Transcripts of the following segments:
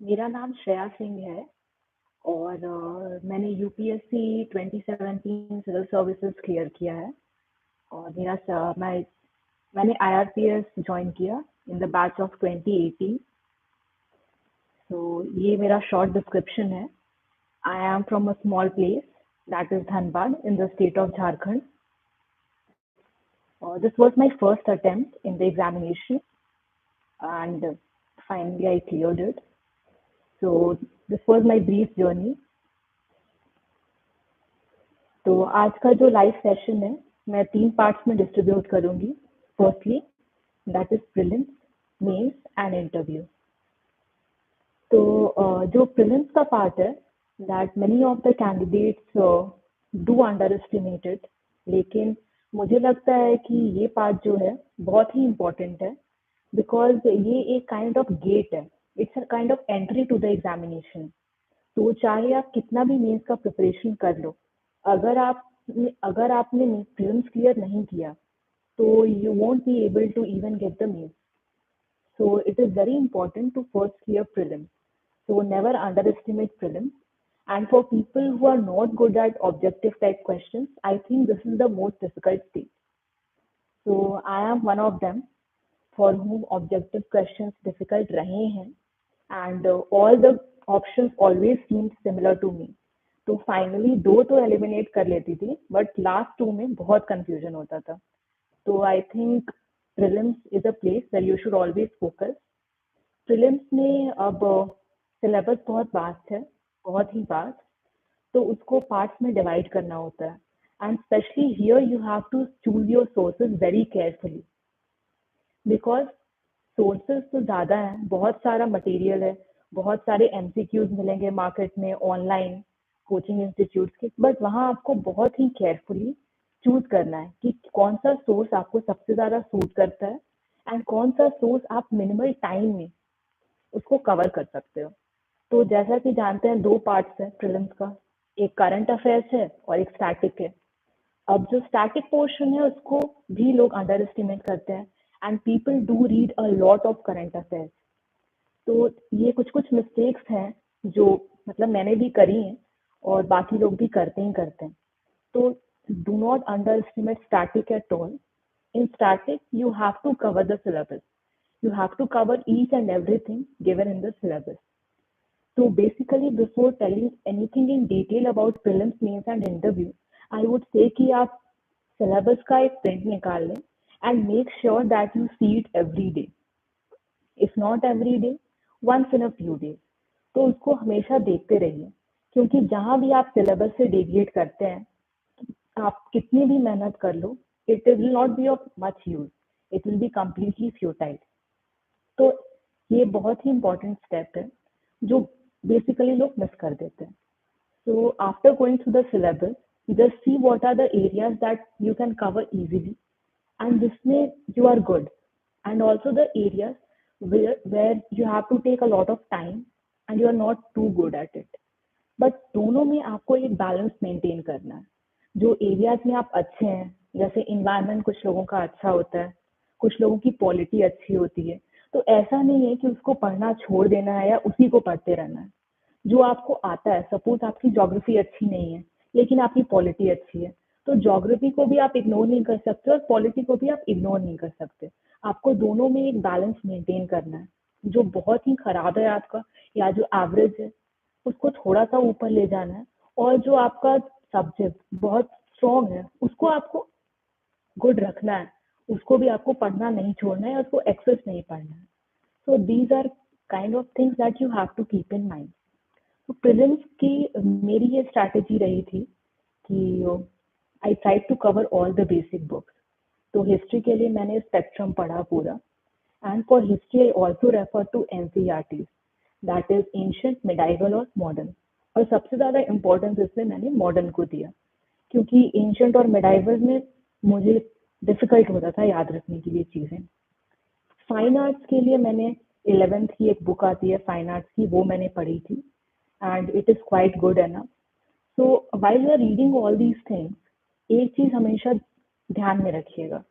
मेरा नाम श्रेया सिंह है और मैंने यूपीएससी 2017 सिविल सर्विसेज क्लियर किया है और मैंने आईआरपीएस ज्वाइन किया इन द बैच ऑफ 2018। तो ये मेरा शॉर्ट डिस्क्रिप्शन है। I am from a small place that is Dhanbad in the state of Jharkhand. This was my first attempt in the examination and finally I cleared it. So this was my brief journey. तो आज का जो live session है मैं 3 parts में distribute करूंगी। Firstly that is prelims, mains and interview. तो जो प्रीलिम्स का पार्ट है that many of the candidates do underestimated, लेकिन मुझे लगता है कि ये पार्ट जो है बहुत ही इम्पोर्टेंट है बिकॉज ये एक काइंड ऑफ गेट है, it's a kind of entry to the examination. तो चाहे आप कितना भी मेंस का प्रिपरेशन कर लो, अगर आपने प्रीलिम्स क्लियर नहीं किया तो you won't be able to even get the mains. So it is very important to first clear prelims. So never underestimate prelims. And for people who are not good at objective type questions, I think this is the most difficult stage. So I am one of them for whom objective questions difficult rahe hain, and all the options always seemed similar to me. तो finally 2 तो eliminate कर लेती थी but last 2 में बहुत confusion होता था। तो I think prelims is a place where you should always focus. Prelims में अब सिलेबस बहुत वास्ट है, बहुत ही वास्ट, तो उसको पार्ट्स में डिवाइड करना होता है and specially here you have to choose your sources very carefully because sources तो ज़्यादा हैं, बहुत सारा मटेरियल है, बहुत सारे एमसीक्यूज मिलेंगे मार्केट में, ऑनलाइन कोचिंग इंस्टीट्यूट्स के, बट वहाँ आपको बहुत ही केयरफुली चूज करना है कि कौन सा सोर्स आपको सबसे ज़्यादा सूट करता है एंड कौन सा सोर्स आप मिनिमल टाइम में उसको कवर कर सकते हो। तो जैसा कि जानते हैं 2 पार्ट्स हैं प्रीलिम्स का, एक करंट अफेयर्स है और एक स्टैटिक है। अब जो स्टैटिक पोर्शन है उसको भी लोग अंडर एस्टिमेट करते हैं and people do read a lot of current affairs. तो ये कुछ मिस्टेक्स हैं जो मतलब मैंने भी करी हैं और बाकी लोग भी करते ही करते हैं। तो do not underestimate static at all. In static, you have to cover the syllabus. You have to cover each and everything given in the syllabus. So basically, before telling anything in detail about prelims, mains and interview, I would say कि आप syllabus का एक print निकाल लें and make sure that you see it every day. If not every day, once in a few days. तो उसको हमेशा देखते रहिए क्योंकि जहाँ भी आप सिलेबस से डेविएट करते हैं, आप कितनी भी मेहनत कर लो, it will not be of much use, it will be completely futile. तो ये बहुत ही इम्पोर्टेंट स्टेप है जो बेसिकली लोग मिस कर देते हैं। So after going through the syllabus, just see what are the areas that you can cover easily and जिसमें you are good, and also the areas where you have to take a lot of time and you are not too good at it. But दोनों में आपको एक balance maintain करना है। जो areas में आप अच्छे हैं, जैसे इन्वायरमेंट कुछ लोगों का अच्छा होता है, कुछ लोगों की पॉलिटी अच्छी होती है, तो ऐसा नहीं है कि उसको पढ़ना छोड़ देना है या उसी को पढ़ते रहना है। जो आपको आता है, सपोज आपकी ज्योग्राफी अच्छी नहीं है लेकिन आपकी पॉलिटी अच्छी है, तो ज्योग्राफी को भी आप इग्नोर नहीं कर सकते और पॉलिटी को भी आप इग्नोर नहीं कर सकते। आपको दोनों में एक बैलेंस मेंटेन करना है। जो बहुत ही खराब है आपका या जो एवरेज है उसको थोड़ा सा ऊपर ले जाना है, और जो आपका सब्जेक्ट बहुत स्ट्रॉन्ग है उसको आपको गुड रखना है, उसको भी आपको पढ़ना नहीं छोड़ना है, उसको एक्सेस नहीं पढ़ना है। So these are kind of things that you have to keep in mind. तो प्रीलिम्स की मेरी ये स्ट्रैटेजी रही थी कि I try to cover all the basic books. तो हिस्ट्री के लिए मैंने स्पेक्ट्रम पढ़ा पूरा, and for history I also refer to NCERT, that is ancient, medieval और मॉडर्न। और सबसे ज़्यादा इम्पोर्टेंस इसमें मैंने मॉडर्न को दिया क्योंकि एंशिएंट और मिडाइवल में मुझे डिफिकल्ट होता था याद रखने की ये चीज़ें। फाइन आर्ट्स के लिए मैंने 11th की एक बुक आती है फाइन आर्ट्स की, वो मैंने पढ़ी थी and it is quite good enough. So while you are reading all these things, एक चीज़ हमेशा ध्यान में रखिएगा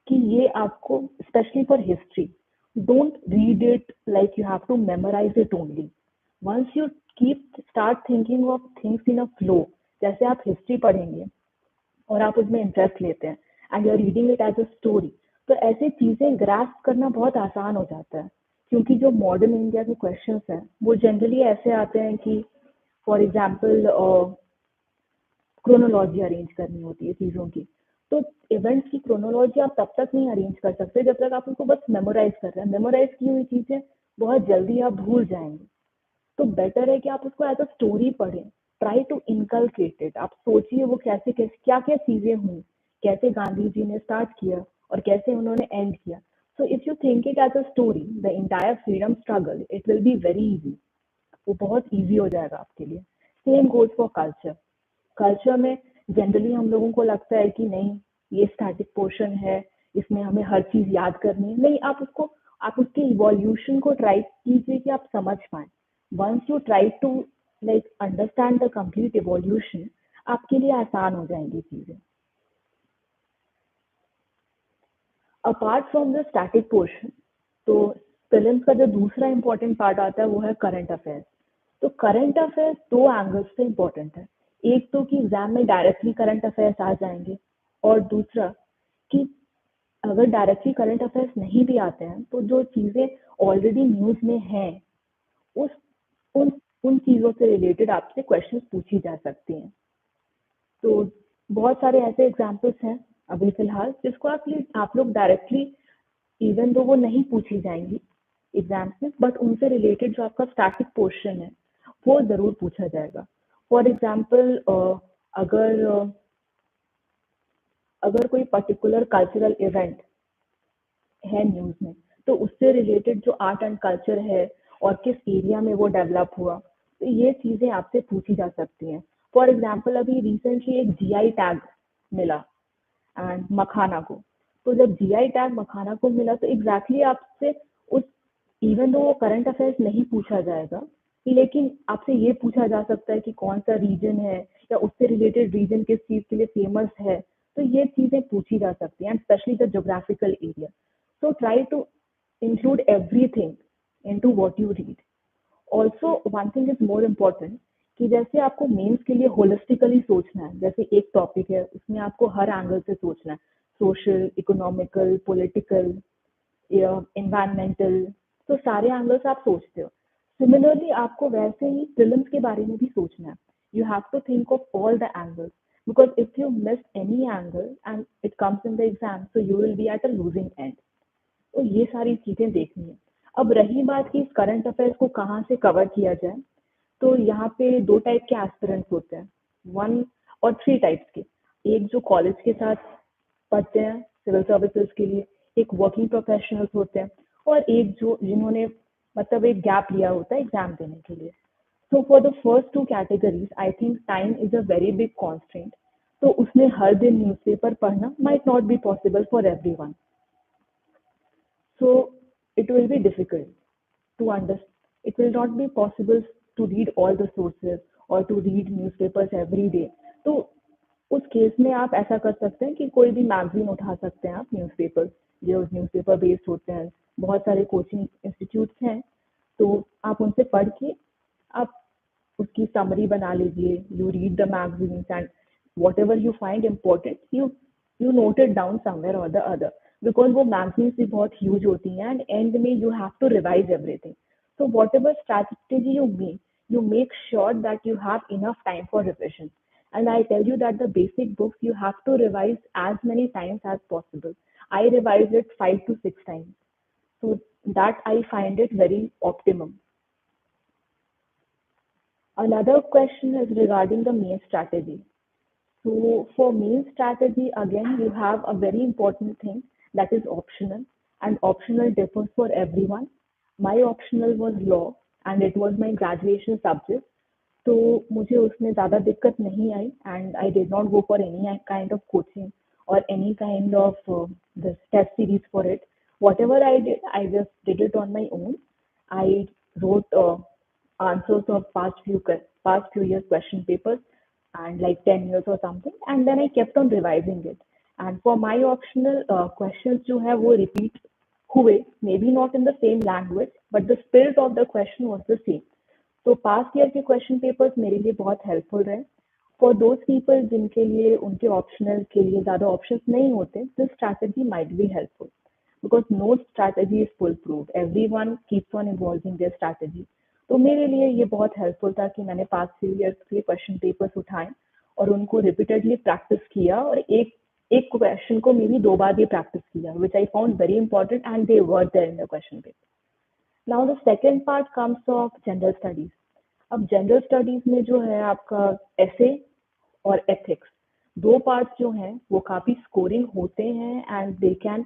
कि ये आपको, specially for history, don't read it like you have to memorise it only. Once you keep start thinking of things in a flow, जैसे आप हिस्ट्री पढ़ेंगे और आप उसमें इंटरेस्ट लेते हैं and you are reading it as a story, तो ऐसी चीजें ग्रास्प करना बहुत आसान हो जाता है। क्योंकि जो मॉडर्न इंडिया के क्वेश्चंस हैं वो जनरली ऐसे आते हैं कि फॉर एग्जाम्पल क्रोनोलॉजी अरेंज करनी होती है चीज़ों की। तो इवेंट्स की क्रोनोलॉजी आप तब तक नहीं अरेंज कर सकते जब तक आप उनको बस मेमोराइज कर रहे हैं। मेमोराइज की हुई चीज़ें बहुत जल्दी आप भूल जाएंगे। तो बेटर है कि आप उसको एज अ स्टोरी पढ़ें। Try to inculcate it. आप सोचिए वो कैसे कैसे क्या क्या चीज़ें हुई, कैसे गांधी जी ने स्टार्ट किया और कैसे उन्होंने एंड किया। So if you think it as a story, the entire freedom struggle, it will be very easy. वो बहुत ईजी हो जाएगा आपके लिए। Same goes for culture. Culture में जनरली हम लोगों को लगता है कि नहीं, ये स्टैटिक पोर्शन है, इसमें हमें हर चीज याद करनी है। नहीं, आप उसके इवोल्यूशन को ट्राई कीजिए कि आप समझ पाए। Once you try to like understand the complete evolution, आपके लिए आसान हो जाएंगी चीजें। Apart from the static portion, तो प्रीलिम्स का जो दूसरा इम्पोर्टेंट पार्ट आता है वो है करंट अफेयर्स। तो करंट अफेयर्स दो एंगल्स से इम्पोर्टेंट है। एक तो कि एग्जाम में डायरेक्टली करंट अफेयर्स आ जाएंगे, और दूसरा कि अगर डायरेक्टली करंट अफेयर्स नहीं भी आते हैं तो जो चीज़ें ऑलरेडी न्यूज़ में हैं, उस उन उन चीज़ों से रिलेटेड आपसे क्वेश्चंस पूछी जा सकती हैं। तो बहुत सारे ऐसे एग्जाम्पल्स हैं अभी फिलहाल जिसको आप लोग डायरेक्टली, इवन तो वो नहीं पूछी जाएंगी एग्जाम्स में, बट उनसे रिलेटेड जो आपका स्टैटिक पोर्शन है वो जरूर पूछा जाएगा। फॉर एग्जाम्पल, अगर अगर कोई पर्टिकुलर कल्चरल इवेंट है न्यूज में, तो उससे रिलेटेड जो आर्ट एंड कल्चर है और किस एरिया में वो डेवलप हुआ, तो ये चीजें आपसे पूछी जा सकती हैं। फॉर एग्जाम्पल, अभी रिसेंटली एक जीआई टैग मिला एंड मखाना को। तो जब जीआई टैग मखाना को मिला तो एग्जैक्टली आपसे उस, इवन दो वो करंट अफेयर्स नहीं पूछा जाएगा, लेकिन आपसे ये पूछा जा सकता है कि कौन सा रीजन है या उससे रिलेटेड रीजन किस चीज के लिए फेमस है। तो ये चीजें पूछी जा सकती हैं, and specially the geographical area. So try to include everything into what you read. Also one thing is more important, कि जैसे आपको मेंस के लिए होलिस्टिकली सोचना है, जैसे एक टॉपिक है उसमें आपको हर एंगल से सोचना है, सोशल, इकोनॉमिकल, पॉलिटिकल, इन्वायरमेंटल, तो सारे एंगल्स आप सोचते हो। सिमिलरली आपको वैसे ही फिल्म्स के बारे में भी सोचना है। You have to think of all the angles, because if you miss any angle and it comes in the exam, so you will be at a losing end। तो ये सारी चीजें देखनी है। अब रही बात कि करंट अफेयर्स को कहाँ से कवर किया जाए, तो यहाँ पे दो टाइप के एस्पिरेंट्स होते हैं, वन और थ्री टाइप्स के। एक जो कॉलेज के साथ पढ़ते हैं सिविल सर्विसेज के लिए, एक वर्किंग प्रोफेशनल्स होते हैं, और एक जो जिन्होंने मतलब एक गैप लिया होता है एग्जाम देने के लिए। So for the first two categories I think time is a very big constant. तो उसमें हर दिन न्यूज़पेपर पढ़ना might not be possible for everyone. So it will be difficult to understand. It will not be possible to read all the sources or to read newspapers every day. तो उस case में आप ऐसा कर सकते हैं कि कोई भी मैगजीन उठा सकते हैं आप, न्यूज़पेपर, जो न्यूज़पेपर बेस्ड होते हैं, बहुत सारे कोचिंग इंस्टीट्यूट्स हैं, तो आप उनसे पढ़ के आप उसकी समरी बना लीजिए। You read the magazines and whatever you find important, you note it down somewhere और द अदर, बिकॉज वो मैगजीन्स भी बहुत ह्यूज होती हैं एंड एंड में you have to revise everything. So whatever strategy you make sure that you have enough time for revision. And I tell you that the basic books you have to revise as many times as possible. I revise it 5 to 6 times. So that I find it very optimum. Another question is regarding the main strategy. So for main strategy, again, you have a very important thing that is optional, and optional differs for everyone. My optional was law and it was my graduation subject. तो मुझे उसमें ज़्यादा दिक्कत नहीं आई and I did not go for any kind of coaching or any kind of this test series for it. Whatever I did, I just did it on my own. I wrote answers of past few years question papers and like 10 years or something, and then I kept on revising it. And for my optional questions जो है वो repeat हुए, maybe not in the same language, but the spirit of the question was the same. तो past year के question papers मेरे लिए बहुत helpful रहे। फॉर दोज पीपल जिनके लिए उनके ऑप्शनल के लिए ज़्यादा ऑप्शंस नहीं होते, this strategy might be helpful because no strategy is foolproof, everyone keeps on evolving their strategy. तो मेरे लिए ये बहुत हेल्पफुल था कि मैंने पास्ट 3 ईयर्स के क्वेश्चन पेपर्स उठाए और उनको रिपीटेडली प्रैक्टिस किया, और एक एक क्वेश्चन को मेरी 2 बार भी प्रैक्टिस किया, which I found very important and they were there in the question paper. Now the second part comes of general studies. अब जनरल स्टडीज में जो है आपका एसे और एथिक्स, 2 पार्ट्स जो हैं वो काफ़ी स्कोरिंग होते हैं and they can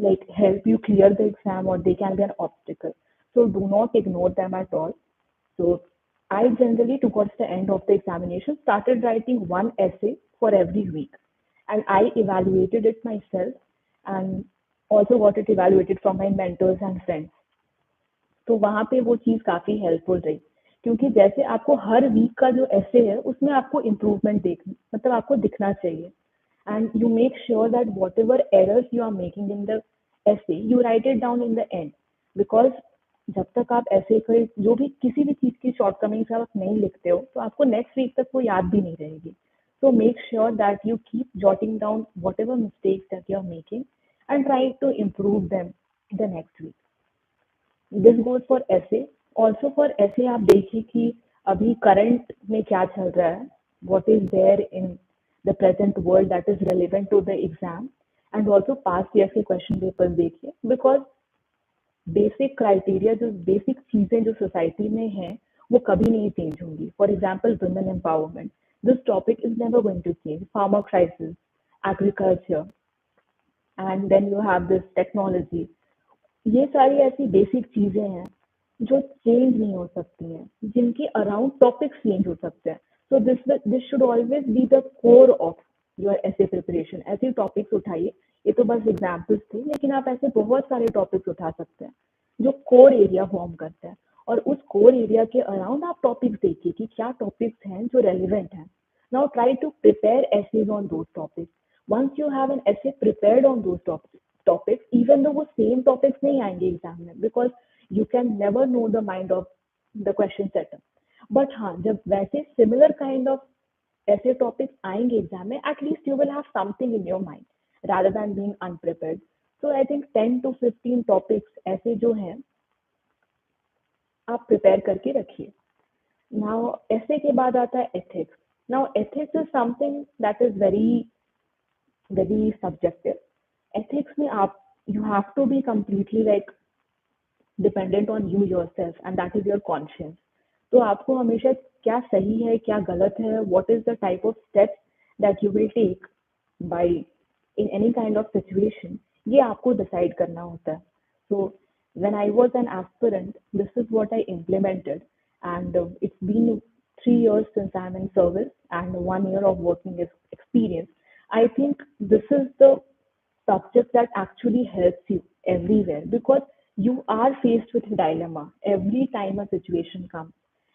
like help you clear the exam, or they can be an obstacle. So do not ignore them at all. So I generally towards the end of the examination started writing one essay for every week, and I evaluated it myself and also got it evaluated from my mentors and friends. तो वहाँ पे वो चीज़ काफ़ी helpful रही, क्योंकि जैसे आपको हर week का जो ऐसे है उसमें आपको इम्प्रूवमेंट देख मतलब आपको दिखना चाहिए, and you make sure that whatever errors you are making in the essay you write it down in the end, because जब तक आप ऐसे कोई जो भी किसी भी चीज़ की शॉर्टकमिंग्स आप नहीं लिखते हो तो आपको नेक्स्ट वीक तक वो याद भी नहीं रहेगी। So make sure that you keep jotting down whatever mistakes that you're making and try to improve them the next week. This goes for essay. Also for essay आप देखिए कि अभी current में क्या चल रहा है, what is there in the present world that is relevant to the exam, and also past year के question papers देखिए, because बेसिक क्राइटेरिया जो बेसिक चीज़ें जो सोसाइटी में हैं वो कभी नहीं चेंज होंगी। For example women empowerment, this topic is never going to change, farmer crisis, agriculture, and then you have this technology. ये सारी ऐसी बेसिक चीज़ें हैं जो चेंज नहीं हो सकती हैं, जिनके अराउंड टॉपिक्स चेंज हो सकते हैं। So this should always be the core of your ऐसे प्रिपरेशन। ऐसे टॉपिक्स उठाइए, ये तो बस एग्जाम्पल्स थे, लेकिन आप ऐसे बहुत सारे टॉपिक्स उठा सकते हैं जो कोर एरिया फॉर्म करते हैं, और उस कोर एरिया के अराउंड आप टॉपिक्स देखिए कि क्या टॉपिक्स हैं जो रेलिवेंट हैं। Now try to prepare essays on those topics. Once you have an essay prepared on those topics, even though वो same topics नहीं आएंगे एग्जाम में, because you can never know the mind of the question setter. But हाँ, जब वैसे similar kind of ऐसे topics आएंगे exam में, at least you will have something in your mind rather than being unprepared. So I think 10 to 15 topics ऐसे जो हैं आप प्रिपेयर करके रखिए। नाउ ऐसे के बाद आता है ethics. Now ethics is something that is very subjective. Ethics में आप you have to be completely like dependent on you yourself, and that is your conscience. तो आपको हमेशा क्या सही है क्या गलत है, what is the type of steps that you will take by in any kind of situation, ये आपको decide करना होता है। So when I was an aspirant, this is what I implemented, and it's been 3 years since I'm in service and 1 year of working experience. I think this is the subject that actually helps you everywhere, because you are faced with dilemma every time a situation comes,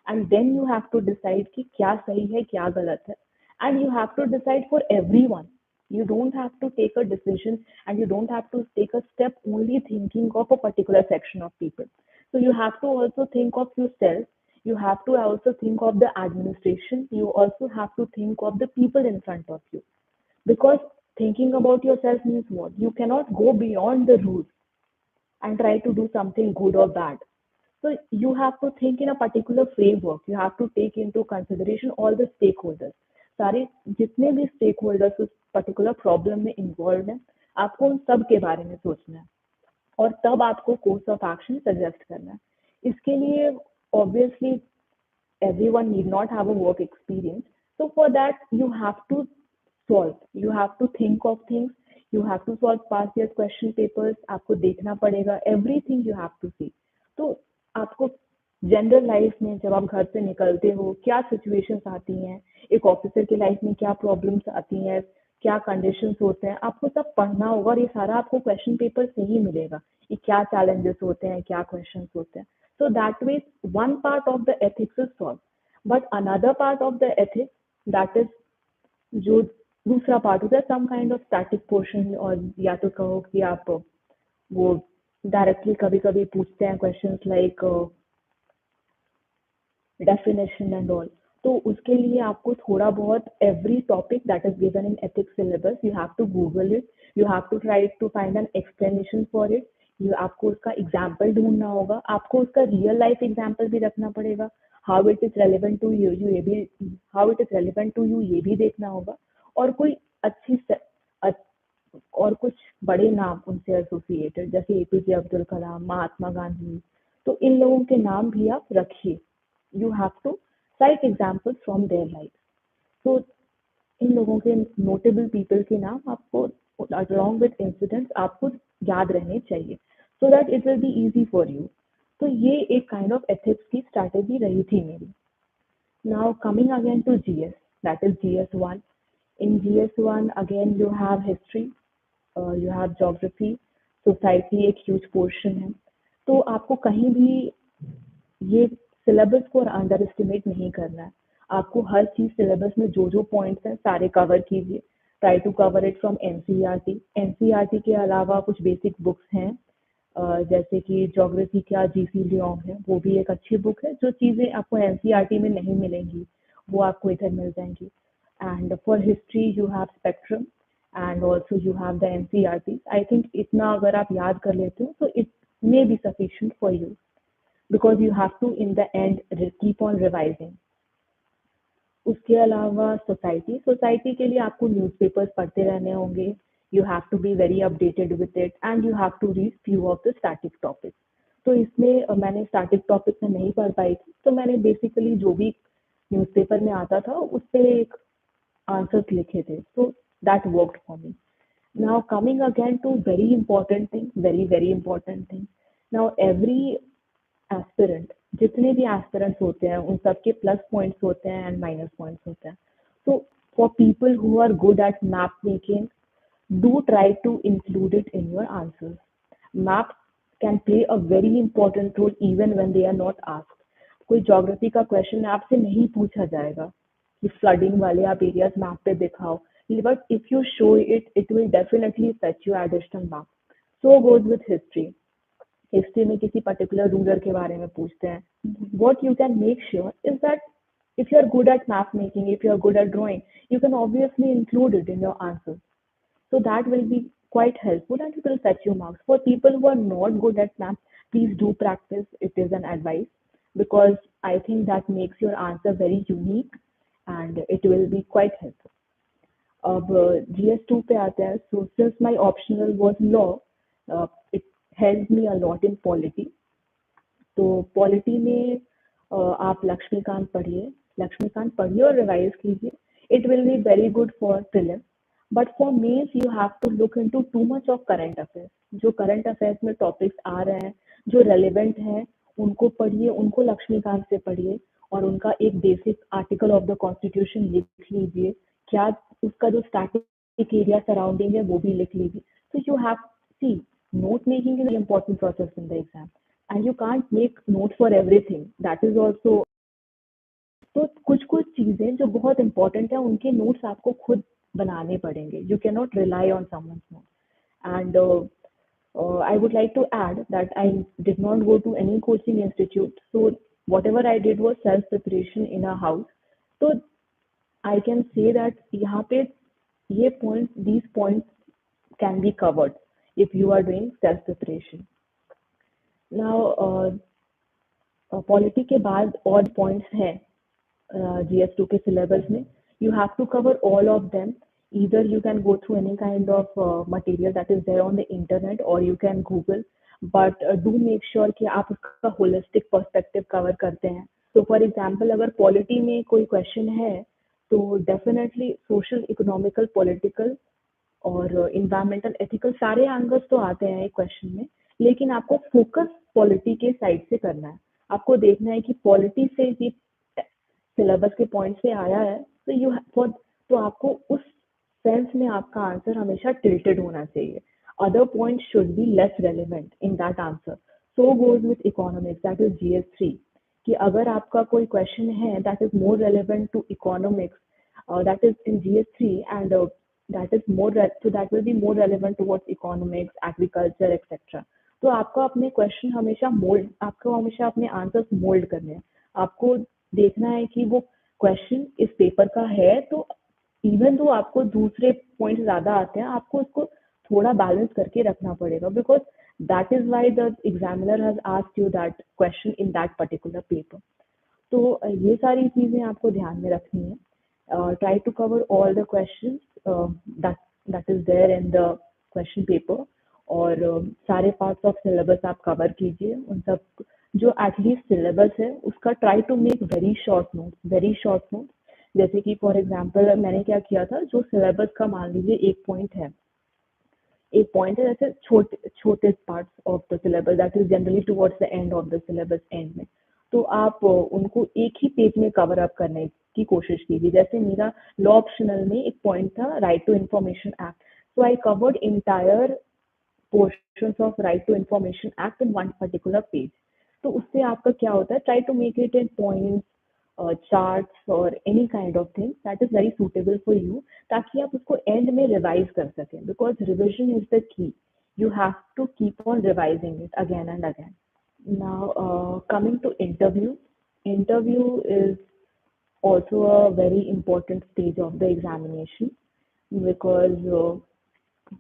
and then you have to decide कि क्या सही है क्या गलत है, and you have to decide for everyone. You don't have to take a decision, and you don't have to take a step only thinking of a particular section of people. So you have to also think of yourself, you have to also think of the administration, you also have to think of the people in front of you, because thinking about yourself means what? You cannot go beyond the rules and try to do something good or bad. So you have to think in a particular framework. You have to take into consideration all the stakeholders. सारे जितने भी stakeholders उस particular problem में involved हैं, आपको उन सब के बारे में सोचना है, और तब आपको course of action suggest करना है। इसके लिए obviously everyone need not have a work experience. So for that, you have to solve. You have to think of things. You have to solve past year question papers. आपको देखना पड़ेगा. Everything you have to see. तो आपको general life में जब आप घर से निकलते हो क्या सिचुएशंस आती हैं, एक ऑफिसर की लाइफ में क्या प्रॉब्लम्स आती हैं, क्या कंडीशंस होते हैं, आपको सब पढ़ना होगा, और ये सारा आपको क्वेश्चन पेपर से ही मिलेगा कि क्या चैलेंजेस होते हैं, क्या क्वेश्चंस होते हैं। So that way, one part of the ethics is solved, but another part of the ethics, that is जो दूसरा पार्ट होता है, some kind of static portion, और या तो कहो कि आप वो डायरेक्टली कभी कभी पूछते हैं questions like definition and all. तो उसके लिए आपको थोड़ा बहुत every topic that is given in ethics syllabus you have to Google it, you have to try to find an explanation for it, आपको उसका एग्जाम्पल ढूंढना होगा, आपको उसका रियल लाइफ एग्जाम्पल भी रखना पड़ेगा, how it is relevant to you ये भी how it is relevant to you ये भी देखना होगा, और कोई अच्छी और कुछ बड़े नाम उनसे एसोसिएटेड जैसे एपीजे अब्दुल कलाम, महात्मा गांधी, तो इन लोगों के नाम भी आप रखिए. You have to cite examples from their life. तो इन लोगों के नोटेबल पीपल के नाम आपको अलॉन्ग विद इंसिडेंट्स आपको याद रहने चाहिए so that it will be easy for you. तो ये एक काइंड ऑफ एथिक्स की स्ट्रैटेजी रही थी मेरी. Now coming again to GS, that is GS1. In GS1 again you have history, you have geography, society एक huge portion है. तो आपको कहीं भी ये सिलेबस को अंडर एस्टिमेट नहीं करना है. आपको हर चीज सिलेबस में जो जो पॉइंट्स हैं सारे कवर कीजिए. Try to cover it from NCERT. NCERT के अलावा कुछ बेसिक बुक्स हैं जैसे कि ज्योग्राफी का जीसी लियोंग है, वो भी एक अच्छी बुक है. जो चीजें आपको एनसीईआरटी में नहीं मिलेंगी वो आपको इधर मिल जाएंगी. And for history you have spectrum and also you have the NCERT. I think इतना अगर आप याद कर लेते हो तो it may be sufficient for you because you have to in the end keep on revising. उसके अलावा सोसाइटी के लिए आपको न्यूज़पेपर्स पढ़ते रहने होंगे. You have to be very updated with it and you have to read few of the static topics. तो इसमें मैंने स्टैटिक टॉपिक्स में नहीं पढ़ पाई थी, तो मैंने बेसिकली जो भी न्यूज़पेपर में आता था उस पर एक answers लिखे थे. So that worked for me. Now coming again to very important thing, very important thing. Now every aspirant, जितने भी aspirants होते हैं उन सबके plus points होते हैं and minus points होते हैं. So for people who are good at map making, do try to include it in your answers. Maps can play a very important role even when they are not asked. कोई geography का question आपसे नहीं पूछा जाएगा कि flooding वाले आप areas map पे दिखाओ, but if you show it it will definitely fetch you additional mark. So goes with history. History में किसी पर्टिकुलर रूलर के बारे में पूछते हैं, what you can make sure is that if you are good at map making, if you are good at drawing, you can obviously include it in your answers. So that will be quite helpful and it will fetch you marks. For people who are not good at math, please do practice. It is an advice because I think that makes your answer very unique and it will be quite helpful. अब GS2 पे आते हैं. So since my optional was law, it helped me a lot in polity. तो polity में आप लक्ष्मीकांत पढ़िए और revise कीजिए. It will be very good for prelims. But for mains you have to look into too much of current affairs. जो current affairs में topics आ रहे हैं जो रेलिवेंट हैं उनको पढ़िए, उनको लक्ष्मीकांत से पढ़िए और उनका एक basic article of the constitution लिख लीजिए. क्या उसका जो स्टैटिक एरिया सराउंडिंग है वो भी लिख लीजिए. So you have, see, note making is an important process in the exam and you can't make notes for everything. That is also. तो कुछ कुछ चीजें जो बहुत इंपॉर्टेंट है उनके नोट्स आपको खुद बनाने पड़ेंगे. You cannot rely on someone's notes. And I would like to add that I did not go to any coaching institute. So whatever I did was self preparation in a house. So I can say that यहाँ पे these points can be covered if you are doing self preparation. Now polity के बाद और points हैं GS2 के syllabus में. You have to cover all of them. Either you can go through any kind of material that is there on the internet or you can Google, but do make sure कि आप उसका holistic perspective cover करते हैं. So for example, अगर polity में कोई question है तो डेफिनेटली सोशल, इकोनॉमिकल, पॉलिटिकल और इन्वायरमेंटल, एथिकल सारे एंगल्स तो आते हैं एक क्वेश्चन में, लेकिन आपको फोकस पॉलिटी के साइड से करना है. आपको देखना है कि पॉलिटी से ये सिलेबस के पॉइंट से आया है तो आपको उस सेंस में आपका आंसर हमेशा टिल्टेड होना चाहिए. Other point should be less relevant in that answer. So goes with economics, that is GS3, कि अगर आपका कोई क्वेश्चन है that is more relevant to economics, that is in GS3 and that is more so that will be more relevant towards economics, agriculture, etc. तो आपको अपने question आपको हमेशा अपने आंसर्स मोल्ड करने हैं. आपको देखना है कि वो क्वेश्चन इस पेपर का है, तो इवन दो आपको दूसरे पॉइंट ज़्यादा आते हैं, आपको उसको थोड़ा बैलेंस करके रखना पड़ेगा, because that is why the examiner has asked you that question in that particular paper. तो ये सारी चीज़ें आपको ध्यान में रखनी है। Try to cover all the questions that that is there in the question paper, और सारे पार्ट्स ऑफ सिलेबस आप कवर कीजिए। उन सब जो एटलीस्ट सिलेबस है उसका try to make very short notes. जैसे कि फॉर एग्जांपल मैंने क्या किया था, जो सिलेबस का मान लीजिए एक पॉइंट है, जैसे छोटे छोटे parts of the syllabus that is generally towards the end of the syllabus and में, तो आप उनको एक ही पेज में कवर अप करने की कोशिश कीजिए। जैसे मेरा लॉ ऑप्शनल में एक पॉइंट था, right to information act, so I covered entire portions of right to information act in one particular page। तो उससे आपका क्या होता है, try to make it in points, charts or any kind of thing that is very suitable for you, ताकि आप उसको end में revise कर सकें, because revision is the key, you have to keep on revising it again and again। Now coming to interview is also a very important stage of the examination, because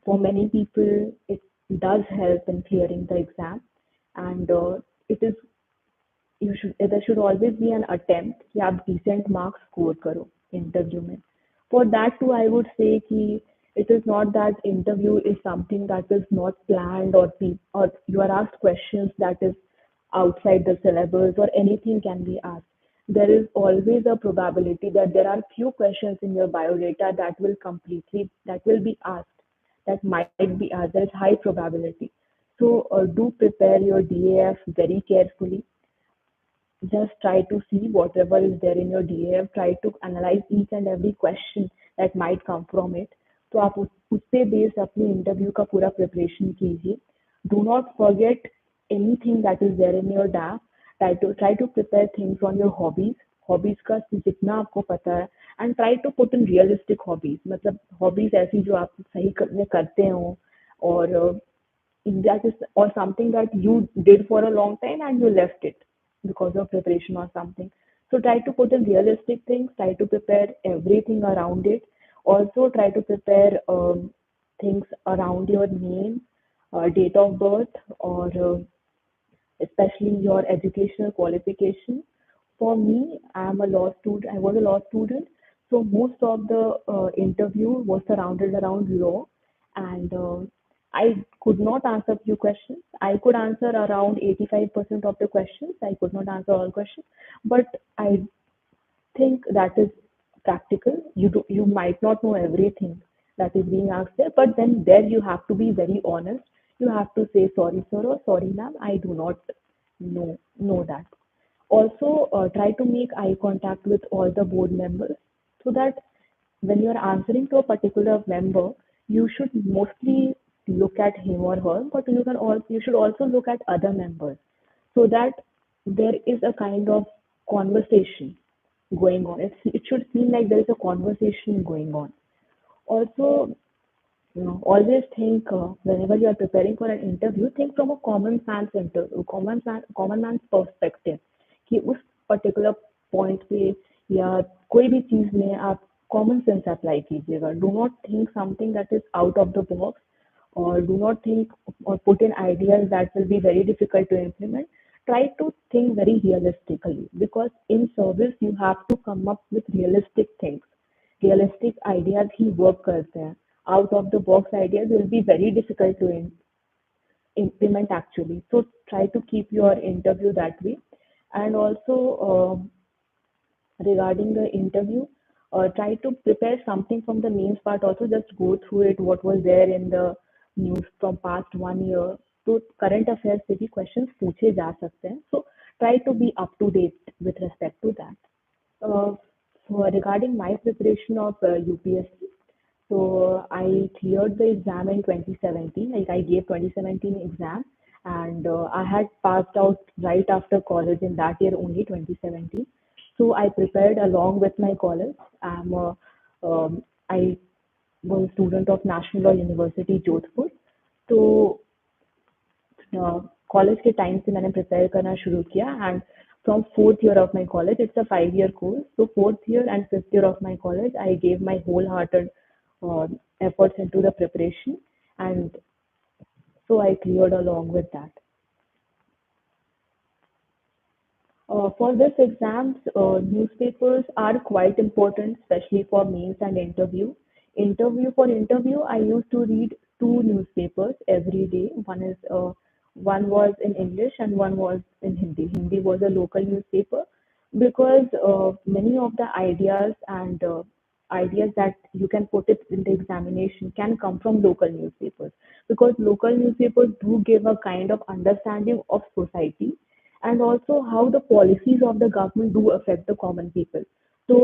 for many people it does help in clearing the exam, and it is there should always be an attempt कि आप decent marks score करो interview में। For that too I would say कि it is not that interview is something that is not planned, or you are asked questions that is outside the syllabus or anything can be asked. There is always a probability that there are few questions in your biodata that will be asked, that might be asked. There is high probability. So do prepare your DAF very carefully. Just try to see whatever is there in your DAF. Try to analyze each and every question that might come from it. तो आप उससे based अपनी interview का पूरा preparation कीजिए। Do not forget anything that is there in your DAF. Try to prepare things on your hobbies का जितना आपको पता है, and try to put in realistic hobbies, मतलब हॉबीज ऐसी जो आप सही में करते हो, और that is, or something that you did for a long time and you left it because of preparation or something. So try to put in realistic things, try to prepare everything around it. Also try to prepare things around your name, date of birth, or especially your educational qualification. For me, I was a law student, so most of the interview was surrounded around law, and I could not answer few questions. I could answer around 85% of the questions. I could not answer all questions, but I think that is practical. You might not know everything that is being asked there, but then there you have to be very honest. You have to say sorry sir or sorry ma'am, I do not know that. Also try to make eye contact with all the board members, so that when you are answering to a particular member, you should mostly look at him or her, but you should also look at other members, so that there is a kind of conversation going on. It should seem like there is a conversation going on. Also, always think, whenever you are preparing for an interview, think from a common man's perspective, कि उस particular point पे या कोई भी चीज में आप common sense apply कीजिएगा। Do not think something that is out of the box, or do not think or put in ideas that will be very difficult to implement. Try to think very realistically, because in service you have to come up with realistic things. Realistic ideas he work करते हैं। Out of the box ideas will be very difficult to implement actually. So try to keep your interview that way. And also regarding the interview, try to prepare something from the mains part also. Just go through it, what was there in the news from past 1 year. तो current affairs से भी questions पूछे जा सकते हैं, so try to be up to date with respect to that. Regarding my preparation of UPSC, so I cleared the exam in 2017. Like I gave 2017 exam, and I had passed out right after college in that year only, 2017. So I prepared along with my college. I was a student of National Law University Jodhpur. तो college के time से मैंने prepare करना शुरू किया, and from fourth year of my college. It's a 5 year course. So fourth year and fifth year of my college, I gave my wholehearted uh, efforts into the preparation, and so I cleared along with that. For this exams, newspapers are quite important, especially for mains and interview. For interview, I used to read two newspapers every day. One was in English and one was in Hindi. Hindi was a local newspaper because many of the ideas that you can put it in the examination can come from local newspapers, because local newspapers do give a kind of understanding of society and also how the policies of the government do affect the common people. तो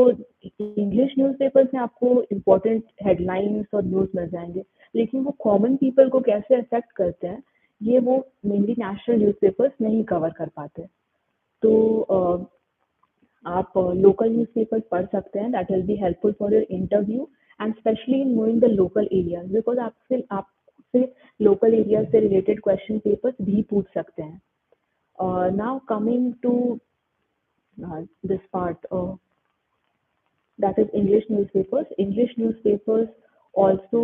English newspapers में आपको important headlines और news मिल जाएंगे, लेकिन वो common people को कैसे affect करते हैं ये वो मेनली नेशनल न्यूज़पेपर्स नहीं कवर कर पाते। तो आप लोकल न्यूज़पेपर्स पढ़ सकते हैं, that will be helpful for your interview and specially in knowing the local areas, because आपसे लोकल एरिया से रिलेटेड क्वेश्चन पेपर्स भी पूछ सकते हैं। Now coming to this part, that is English newspapers. English newspapers also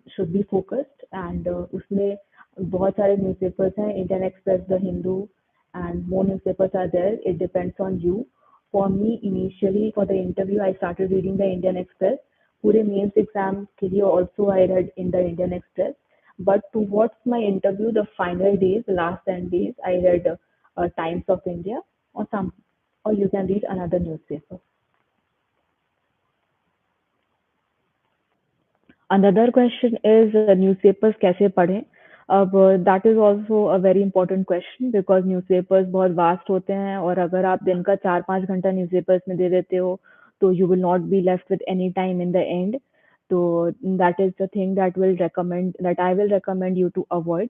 should be focused, and उसमें बहुत सारे newspapers हैं, Indian Express, The Hindu, and more newspapers are there. It depends on you. For me, initially for the interview, I started reading the Indian Express. पूरे mains exam के लिए also I read in the Indian Express. But towards my interview, the final days, last 10 days, I read Times of India or you can read another newspaper. Another question is newspapers कैसे पढ़ें? अब that is also a very important question because newspapers बहुत vast होते हैं और अगर आप दिन का 4-5 घंटा newspapers में दे देते हो तो you will not be left with any time in the end. तो that is the thing that I will recommend you to avoid.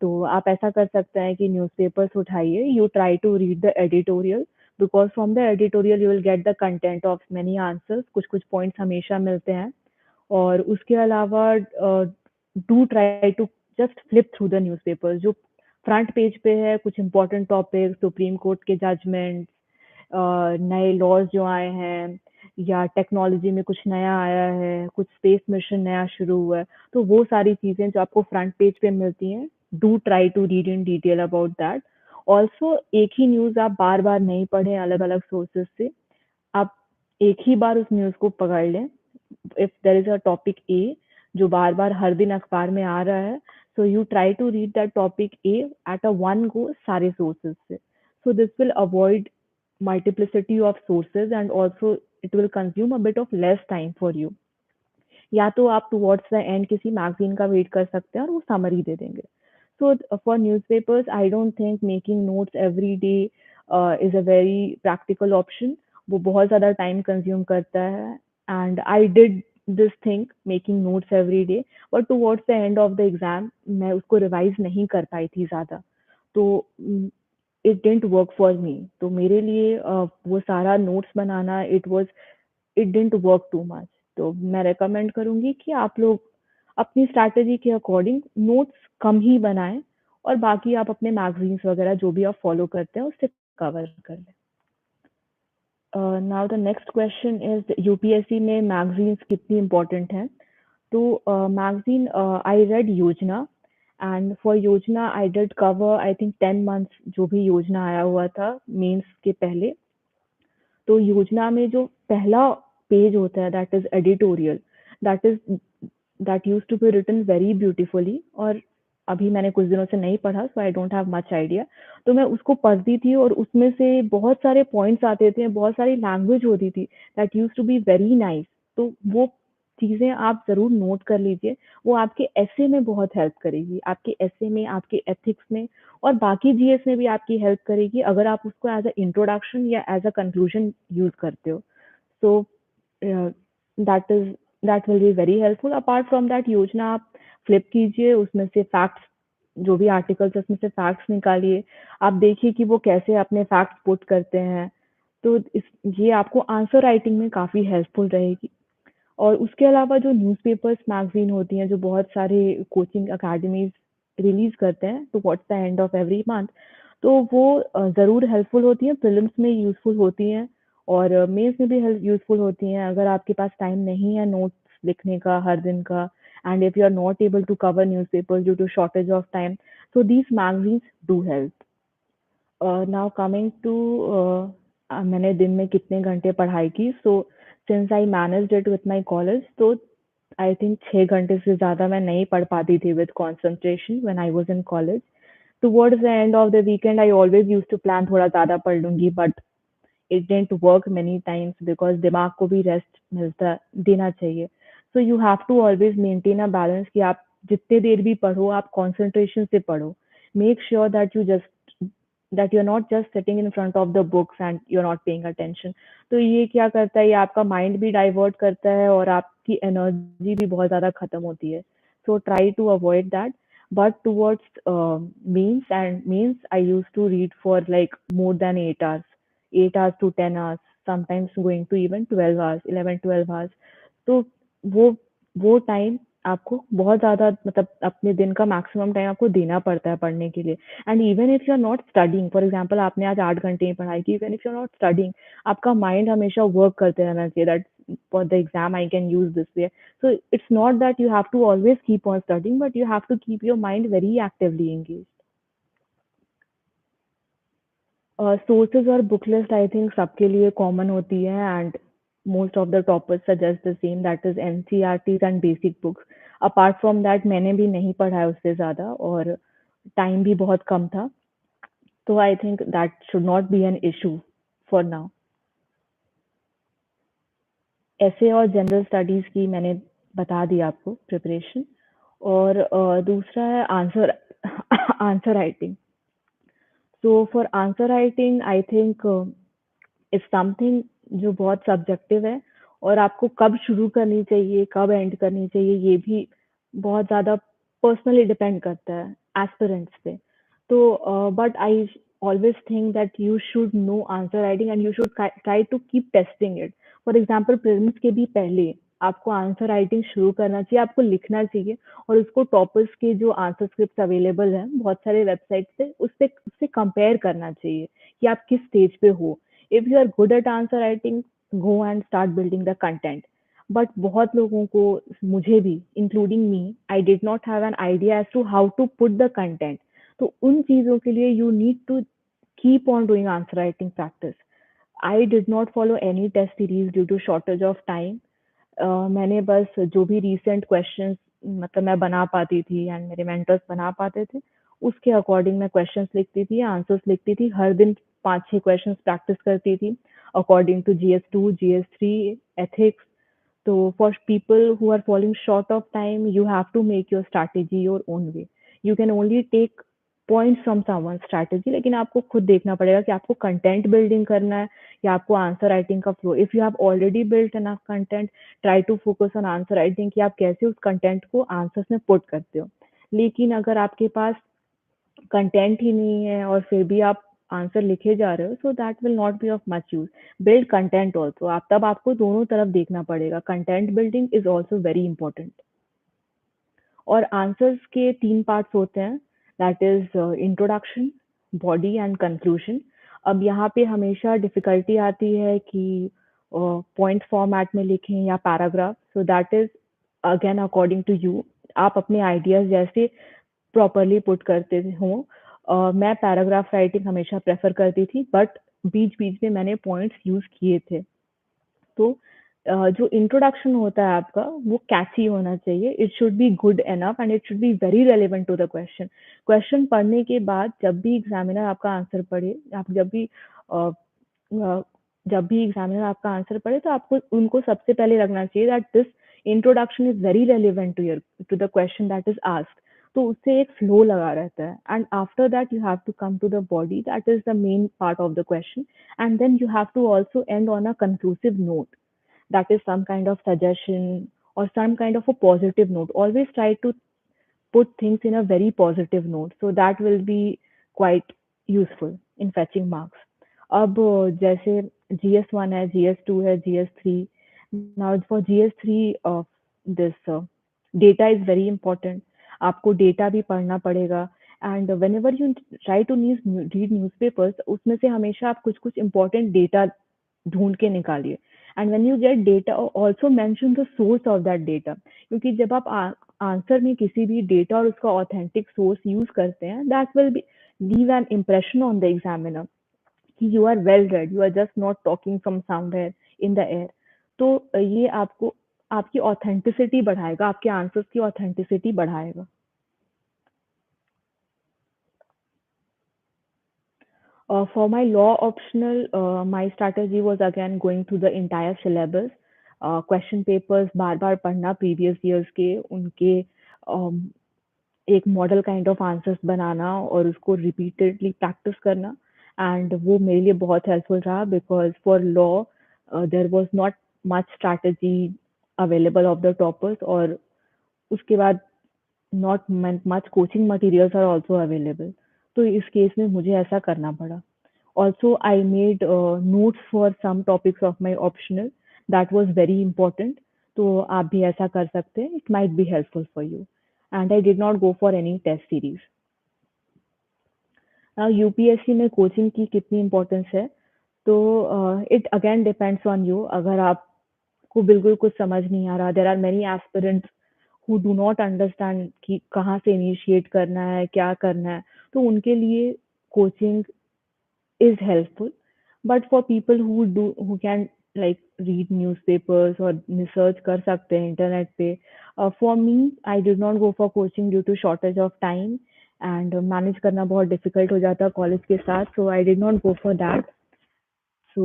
तो आप ऐसा कर सकते हैं कि newspapers उठाइए, you try to read the editorial because from the editorial you will get the content of many answers. कुछ-कुछ points हमेशा मिलते हैं और उसके अलावा do try to just flip through the newspaper. जो फ्रंट पेज पे है कुछ इम्पोर्टेंट टॉपिक, सुप्रीम कोर्ट के जजमेंट, नए लॉज जो आए हैं या टेक्नोलॉजी में कुछ नया आया है, कुछ स्पेस मिशन नया शुरू हुआ है, तो वो सारी चीज़ें जो आपको फ्रंट पेज पे मिलती हैं, do try to read in detail about that. Also एक ही न्यूज़ आप बार बार नहीं पढ़ें अलग अलग सोर्सेज से, आप एक ही बार उस न्यूज़ को पकड़ लें। If there is a topic uh जो बार बार हर दिन अखबार में आ रहा है, so you try to read that topic a at a one go सारे सोर्सेज से। So this will avoid multiplicity of sources and also it will consume a bit of less time for you। या तो आप towards the end किसी magazine का wait कर सकते हैं और वो समरी दे देंगे। So for newspapers, I don't think making notes every day is a very practical option। वो बहुत ज़्यादा time consume करता है and I did this thing making notes every day, but towards the end of the exam मैं उसको revise नहीं कर पाई थी ज़्यादा, तो it didn't work for me। तो मेरे लिए वो सारा notes banana it didn't work too much। तो मैं recommend करूँगी कि आप लोग अपनी स्ट्रैटेजी के अकॉर्डिंग नोट्स कम ही बनाएं और बाकी आप अपने मैगजीन्स वगैरह जो भी आप फॉलो करते हैं उससे कवर कर लें। Now the next question is UPSC में मैगजीन्स कितनी इम्पोर्टेंट हैं। तो मैगजीन आई रेड योजना एंड फॉर योजना I did cover I think 10 months जो भी योजना आया हुआ था मेंस के पहले। तो योजना में जो पहला पेज होता है that is editorial, that used to be written very beautifully, और अभी मैंने कुछ दिनों से नहीं पढ़ा so I don't have much idea. तो मैं उसको पढ़ती थी और उसमें से बहुत सारे पॉइंट्स आते थे, बहुत सारी लैंग्वेज होती थी that used to be very nice. तो वो चीज़ें आप ज़रूर नोट कर लीजिए, वो आपके एसे में बहुत हेल्प करेगी, आपके एसे में, आपके एथिक्स में और बाकी जीएस में भी आपकी हेल्प करेगी अगर आप उसको एज अ इंट्रोडक्शन या एज अ कंक्लूजन यूज करते हो। सो that is that will be very helpful. Apart from that योजना आप फ्लिप कीजिए, उसमें से फैक्ट्स जो भी आर्टिकल्स है उसमें से फैक्ट्स निकालिए, आप देखिए कि वो कैसे अपने फैक्ट्स पुट करते हैं। तो ये आपको आंसर राइटिंग में काफ़ी हेल्पफुल रहेगी। और उसके अलावा जो न्यूज़पेपर्स मैगजीन होती हैं जो बहुत सारे कोचिंग अकेडमीज रिलीज करते हैं towards the end of every month, तो वो ज़रूर हेल्पफुल होती हैं, प्रीलिम्स में यूज़फुल होती हैं और मेंस में भी हेल्प यूज़फुल होती हैं। अगर आपके पास टाइम नहीं है नोट्स लिखने का हर दिन का and if you are not able to cover newspaper due to shortage of time, so these magazines do help. Now coming to मैंने दिन में कितने घंटे पढ़ाई की, so since I managed it with my college, तो आई थिंक 6 घंटे से ज़्यादा मैं नहीं पढ़ पाती थी with concentration when I was in college. Towards the end of the weekend I always used to plan थोड़ा ज़्यादा पढ़ लूँगी, but it didn't work many times because दिमाग को भी रेस्ट मिलता देना चाहिए. So you have to always maintain a balance कि आप जितने देर भी पढ़ो, आप कंसंट्रेशन से पढ़ो. Make sure that you just that you're not just sitting in front of the books and you're not paying attention. तो ये क्या करता है, ये आपका माइंड भी डाइवर्ट करता है और आपकी एनर्जी भी बहुत ज़्यादा खत्म होती है. So try to avoid that. But towards means I used to read for like more than 8 hours, 8 hours to 10 hours, sometimes going to even 12 hours, 11, 12 hours. तो वो वो टाइम आपको बहुत ज़्यादा मतलब अपने दिन का मैक्सिमम टाइम आपको देना पड़ता है पढ़ने के लिए. And even if you are not studying, for example आपने आज 8 घंटे की पढ़ाई की, even if you are not studying, आपका माइंड हमेशा वर्क करते रहना चाहिए that for the exam I can use this way. So it's not that you have to always keep on studying, but you have to keep your mind very actively engage. Sources और book list I think सबके लिए common होती है and most of the toppers suggest the same, that is NCERTs and basic books. Apart from that मैंने भी नहीं पढ़ा है उससे ज़्यादा और टाइम भी बहुत कम था, तो I think that should not be an issue for now. ऐसे और जनरल स्टडीज की मैंने बता दी आपको प्रिपरेशन. और दूसरा है answer answer writing. So for answer writing I think is something जो बहुत सब्जेक्टिव है और आपको कब शुरू करनी चाहिए, कब एंड करनी चाहिए, ये भी बहुत ज़्यादा पर्सनली डिपेंड करता है एस्पिरेंट्स पे. तो but I always think that you should know answer writing and you should try to keep testing it. For example prelims के भी पहले आपको आंसर राइटिंग शुरू करना चाहिए, आपको लिखना चाहिए और उसको टॉपर्स के जो आंसर स्क्रिप्ट अवेलेबल हैं बहुत सारे वेबसाइट पे, उससे कंपेयर करना चाहिए कि आप किस स्टेज पे हो. If you are good at answer writing, go and start building the content. But बहुत लोगों को, मुझे भी including me, I did not have an idea as to how to put the content. तो उन चीज़ों के लिए you need to keep on doing answer writing practice. I did not follow any test series due to shortage of time. मैंने बस जो भी recent questions मतलब मैं बना पाती थी एंड मेरे मेंटर्स बना पाते थे, उसके अकॉर्डिंग मैं क्वेश्चंस लिखती थी, आंसर्स लिखती थी. हर दिन 5-6 क्वेश्चंस प्रैक्टिस करती थी according to GS2, GS3, ethics. So for people who are falling short of time, you have to make your strategy your own way. You can only take points from someone's strategy, लेकिन आपको खुद देखना पड़ेगा कि आपको content building करना है या आपको आंसर राइटिंग का flow. If you have already built enough content, try to focus on answer writing कि आप कैसे उस कंटेंट को आंसर्स में पुट करते हो. लेकिन अगर आपके पास कंटेंट ही नहीं है और फिर भी आप आंसर लिखे जा रहे हो, so that will not be of much use. Build content also, आप तब आपको दोनों तरफ देखना पड़ेगा. Content building is also very important. और आंसर्स के 3 पार्ट्स होते हैं, that is introduction, body and conclusion. अब यहाँ पे हमेशा डिफिकल्टी आती है कि पॉइंट फॉर्मेट में लिखें या paragraph. So that is again according to you, आप अपने आइडियाज जैसे प्रॉपरली पुट करते हो. मैं पैराग्राफ राइटिंग हमेशा प्रेफर करती थी, बट बीच बीच में मैंने पॉइंट्स यूज किए थे. तो जो इंट्रोडक्शन होता है आपका वो कैची होना चाहिए. It should be good enough and it should be very relevant to the question. Question पढ़ने के बाद जब भी एग्जामिनर आपका आंसर पढ़े, आप अ, अ, जब भी एग्जामिनर आपका आंसर पढ़े, तो आपको उनको सबसे पहले लगना चाहिए that this introduction is very relevant to the question that is asked. तो उससे एक फ्लो लगा रहता है and after that you have to come to the body, that is the main part of the question. And then you have to also end on a conclusive note, that is some kind of suggestion or some kind of a positive note. Always try to put things in a very positive note. So that will be quite useful in fetching marks. अब जैसे GS1 है, GS2 है, GS3. Now for GS3, this data is very important. आपको data भी पढ़ना पड़ेगा and whenever you try to read newspapers, उसमें से हमेशा आप कुछ-कुछ इम्पोर्टेंट डेटा ढूँढ के निकालिए। And when you get data, also mention the source of that data, क्योंकि जब आप आंसर में किसी भी डेटा और उसका ऑथेंटिक सोर्स यूज़ करते हैं, that will be leave an impression on the examiner कि you are well read, you are just not talking from somewhere in the air. तो ये आपको आपकी ऑथेंटिसिटी बढ़ाएगा, आपके आंसर्स की ऑथेंटिसिटी बढ़ाएगा। For my law optional, my strategy was again going through the entire syllabus, question papers बार-बार पढ़ना प्रीवियस ईयर्स के, उनके एक मॉडल काइंड ऑफ आंसर्स बनाना और उसको रिपीटेडली प्रैक्टिस करना। एंड वो मेरे लिए बहुत हेल्पफुल रहा, because for law there was not much strategy available of the toppers, और उसके बाद not much coaching materials are also available. तो इस केस में मुझे ऐसा करना पड़ा। Also, I made notes for some topics of my optional. That was very important. तो आप भी ऐसा कर सकते हैं. It might be helpful for you. And I did not go for any test series. Now, UPSC में coaching की कितनी इम्पोर्टेंस है, तो it again depends on you. अगर आपको बिल्कुल कुछ समझ नहीं आ रहा, there are many aspirants who do not understand कि कहाँ से इनिशिएट करना है, क्या करना है, तो उनके लिए coaching is helpful. But for people who can like read newspapers or research कर सकते हैं internet पे, for me I did not go for coaching due to shortage of time, and manage करना बहुत difficult हो जाता college के साथ, so I did not go for that. So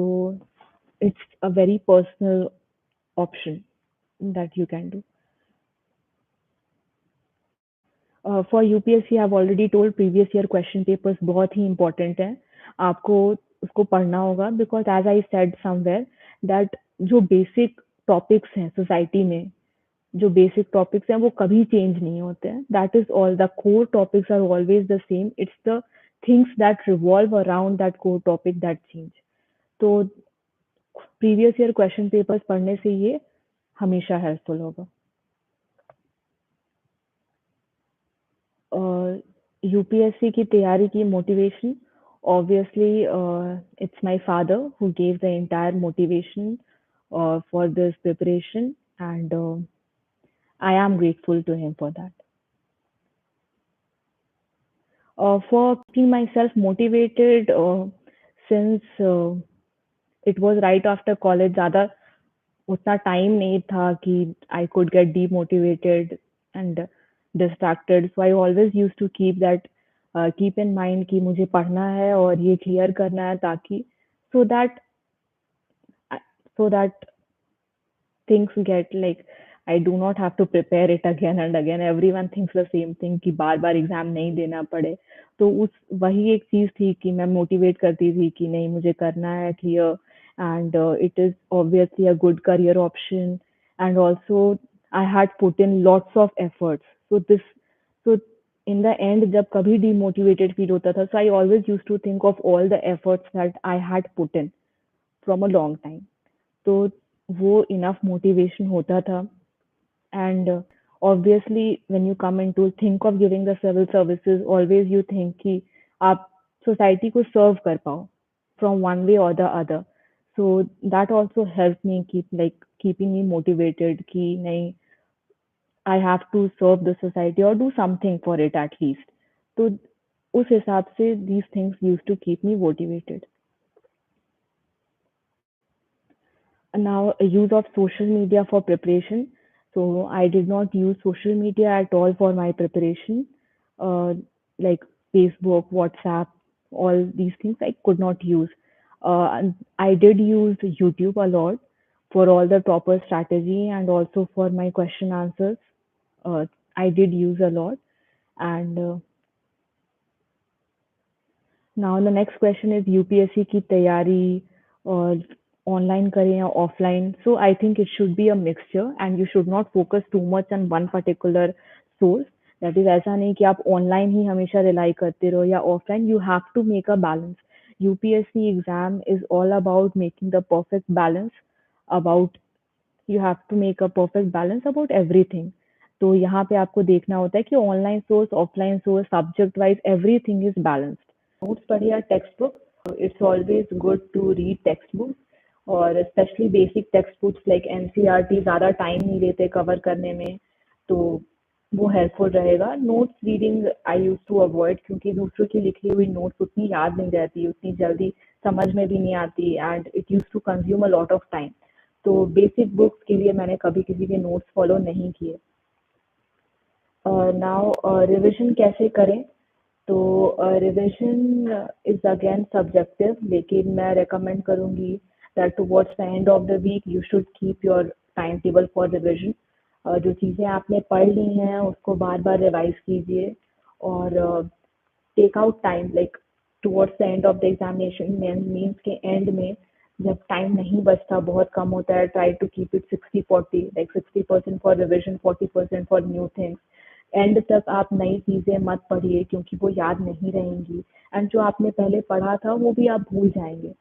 it's a very personal option that you can do. For UPSC I have already told, previous year question papers बहुत ही important हैं। आपको उसको पढ़ना होगा, because as I said somewhere that जो basic topics हैं society में, जो बेसिक टॉपिक्स हैं वो कभी चेंज नहीं होते हैं। That is all, the core topics are always the same, it's the things that revolve around that core topic that change. तो प्रीवियस ईयर क्वेश्चन पेपर्स पढ़ने से ये हमेशा हेल्पफुल होगा। यूपीएससी की तैयारी की motivation, obviously it's my father who gave the entire motivation for this preparation, and I am grateful to him for that. For keeping myself motivated, since it was right after college, ज़्यादा उतना time नहीं था कि I could get demotivated and distracted. So I always used to keep in mind कि मुझे पढ़ना है और ये क्लियर करना है, ताकि so that so that things get like I do not have to prepare it again and again. Everyone thinks the same thing कि बार-बार एग्ज़ाम नहीं देना पड़े। तो उस वही एक चीज़ थी कि मैं मोटिवेट करती थी कि नहीं, मुझे करना है clear, and it is obviously a good career option, and also I had put in lots of efforts. So in the end जब कभी डीमोटिवेटेड फील होता था, so I always used to think of all the efforts that I had put in from a long time. तो वो enough motivation होता था। And obviously, when you come into think of giving the civil services, always you think कि आप society को serve कर पाओ from one way or the other. So that also helped me keeping me motivated कि नहीं, I have to serve the society or do something for it at least. तो उस हिसाब से these things used to keep me motivated. Now, use of social media for preparation. So I did not use social media at all for my preparation, uh, like Facebook, WhatsApp, all these things I could not use. And I did use YouTube a lot for all the proper strategy, and also for my question answers. uh, I did use a lot. And now the next question is UPSC की तैयारी और online करें या offline? So I think it should be a mixture, and you should not focus too much on one particular source. That is, ऐसा नहीं कि आप online ही हमेशा रिलाई करते रहो या offline. You have to make a balance. UPSC exam is all about making the perfect balance about, you have to make a perfect balance about everything. तो यहाँ पे आपको देखना होता है कि online source, offline source, subject wise everything is balanced. Notes पढ़िए या text book, it's always good to read text books और specially basic text books like NCERT ज़्यादा टाइम नहीं लेते कवर करने में, तो वो हेल्पफुल रहेगा। Notes reading I use to avoid क्योंकि दूसरों की लिखी हुई नोट्स उतनी याद नहीं रहती, उतनी जल्दी समझ में भी नहीं आती and it use to consume a lot of time. तो बेसिक बुक्स के लिए मैंने कभी किसी के नोट्स फॉलो नहीं किए। नाउ रिविजन कैसे करें? तो रिविजन इज अगेन सब्जेक्टिव, लेकिन मैं रेकमेंड करूँगी that towards the end of the week you should keep your time table for revision. जो चीज़ें आपने पढ़ ली हैं उसको बार बार रिवाइज कीजिए और take out time like towards the end of the examination means के एंड में जब टाइम नहीं बचता, बहुत कम होता है, try to keep it 60-40, like 60% for revision, 40% for new things. End तक आप नई चीज़ें मत पढ़िए क्योंकि वो याद नहीं रहेंगी एंड जो आपने पहले पढ़ा था वो भी आप भूल जाएंगे।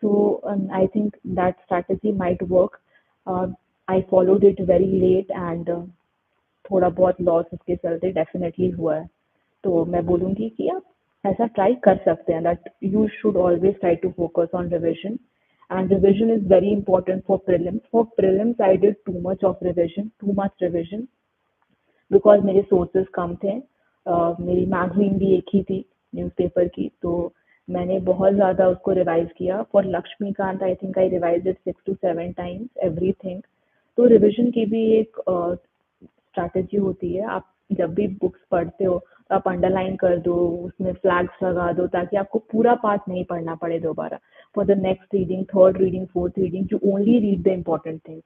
So I think that strategy might work. I followed it very late and थोड़ा बहुत लॉस उसके चलते डेफिनेटली हुआ है। तो मैं बोलूँगी कि आप ऐसा ट्राई कर सकते हैं that you should always try to focus on revision and revision is very important for prelims. For prelims I did too much of revision, too much revision because मेरे सोर्सेज कम थे। मेरी मैगजीन भी एक ही थी न्यूज़पेपर की, तो मैंने बहुत ज़्यादा उसको रिवाइज किया। For Laxmikanth I think I revise it 6 to 7 times everything. तो रिविजन की भी एक स्ट्रैटेजी होती है। आप जब भी बुक्स पढ़ते हो तो आप अंडरलाइन कर दो, उसमें फ्लैग्स लगा दो ताकि आपको पूरा पार्ट नहीं पढ़ना पड़े दोबारा। For the next reading, third reading, fourth reading, you only read the important things.